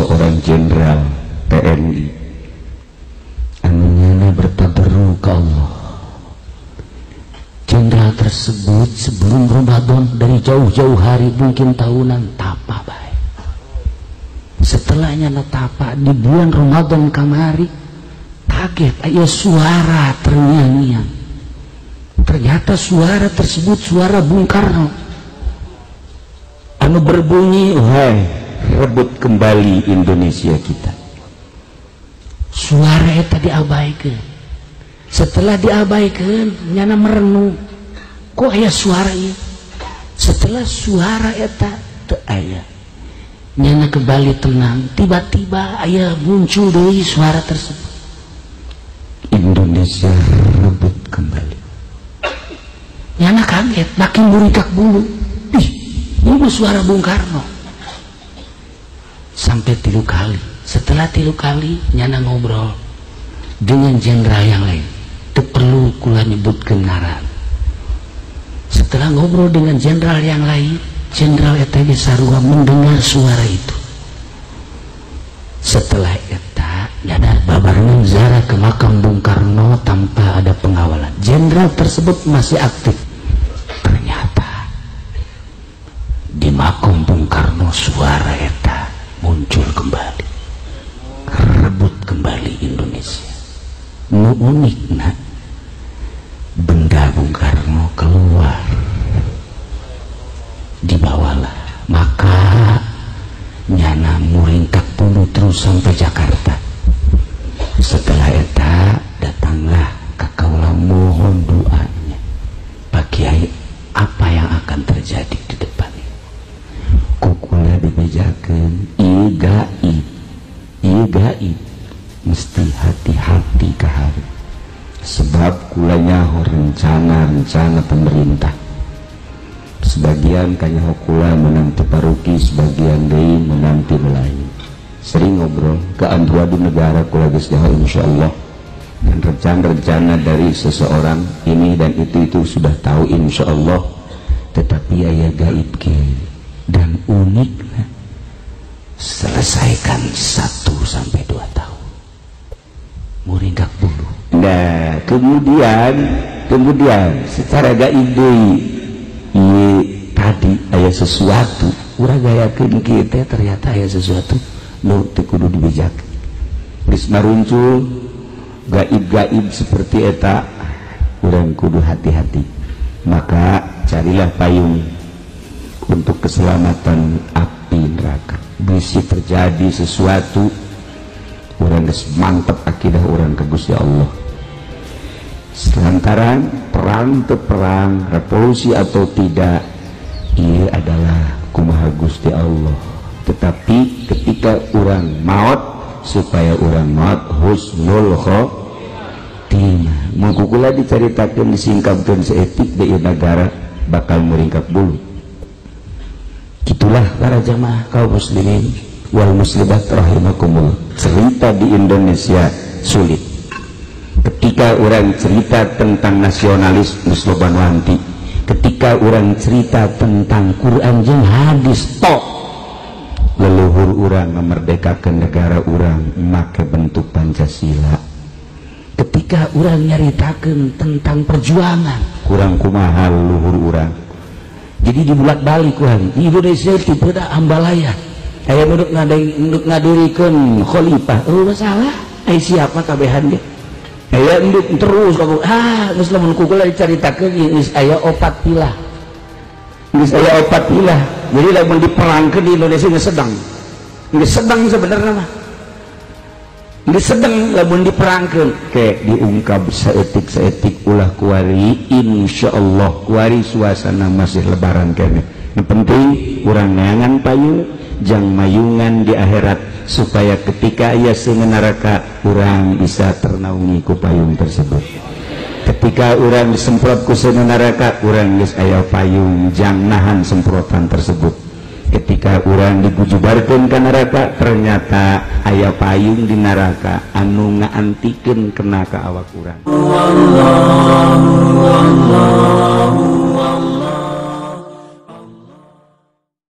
seorang jenderal TNI anu bertabarruk ke Allah. Jenderal tersebut sebelum Ramadan dari jauh-jauh hari, mungkin tahunan, tapa baik. Setelahnya tapa di bulan Ramadan kamari, kaget aya suara terngiang-ngiang. Ternyata suara tersebut suara Bung Karno anu berbunyi, "Wahai, rebut kembali Indonesia kita." Suara eta diabaikan. Setelah diabaikan, nyana merenung, kok aya suara ieu? Setelah suara eta teu aya, nyana kembali tenang. Tiba-tiba aya muncul deui suara tersebut, "Indonesia rebut kembali." Nyana kaget, makin muringkak bulu. Ih, ini suara Bung Karno. Sampai 3 kali. Setelah 3 kali, nyana ngobrol dengan jenderal yang lain. Itu perlu kula nyebutkeun ngaran. Setelah ngobrol dengan jenderal yang lain, jenderal eta ge sarua mendengar suara itu. Setelah eta, nyana babarengan ziarah ke makam Bung Karno tanpa ada pengawalan. Jenderal tersebut masih aktif. Ternyata di makam Bung Karno suara eta muncul kembali, rebut kembali Indonesia. Nu unik nak, benda Bung Karno keluar, dibawalah. Maka nyana muringkak dulu terus sampai Jakarta. Setelah eta datanglah ka kaula mohon doanya, Pak Kiai, apa yang akan terjadi di depan ini? Kukula dibejakeun, ieu gaib, mesti hati-hati kahari. Sebab kulanya rencana pemerintah. Sebagian kanyaho kula menang teparuki, sebagian deui menang ti lain. Sering ngobrol ke anduadu negara kula geus jaho insyaallah. Dan rencana-rencana dari seseorang ini dan itu sudah tahu insyaallah. Tetapi aya gaib ke dan unik, selesaikan 1 sampai 2 tahun. Muringkak dulu. Nah, kemudian secara gaib deui, tadi aya sesuatu urang gayakeun kieu teh, ternyata aya sesuatu nu teu kudu dibejak. Geus maruncul gaib-gaib seperti eta, urang kudu hati-hati. Maka carilah payung untuk keselamatan api neraka. Bisa terjadi sesuatu, urang geus mantep akidah urang ka Gusti Allah. Selantaran perang atau perang, revolusi atau tidak, ia adalah kumaha Gusti Allah. Tetapi ketika orang maut, supaya orang maut husnul khotimah. Mungkukula diceritakan, disingkapkan seetik di negara bakal meringkap bulu. Itulah para jamaah kaum muslimin wal muslimat rahimakumullah. Cerita di Indonesia sulit. Ketika orang cerita tentang nasionalis musloban wanti, ketika orang cerita tentang Quran jeung hadis tok, leluhur orang memerdekakan negara orang make bentuk Pancasila. Ketika orang nyaritakeun tentang perjuangan, kurang kumaha leluhur orang. Jadi dibulak balik orang di Indonesia tipe da ambalaya. Aya nu ngadurikeun khalifah, masalah ai siapa kabehan ge. Aya enduk terus kamu, geus lamun kukula dicaritakeun geus aya 4 pilah. Geus aya 4 pilah. Jadi lamun diperangkeun di Indonesia geus sedang. Geus sedang sebenarnya mah. Geus sedang lamun diperangkeun. Ke diungkap saeutik-saeutik ulah kuari insyaallah kuari suasana masih lebaran kene. Yang penting urang neangan payung, jang mayungan di akhirat, supaya ketika ia seungeun neraka urang bisa ternaungi ku payung tersebut. Ketika urang disemprot ku seungeun neraka, urang geus aya payung jang nahan semprotan tersebut. Ketika urang digujubarkeun ka neraka, ternyata aya payung di neraka anu ngaantikeun kena ka awak urang.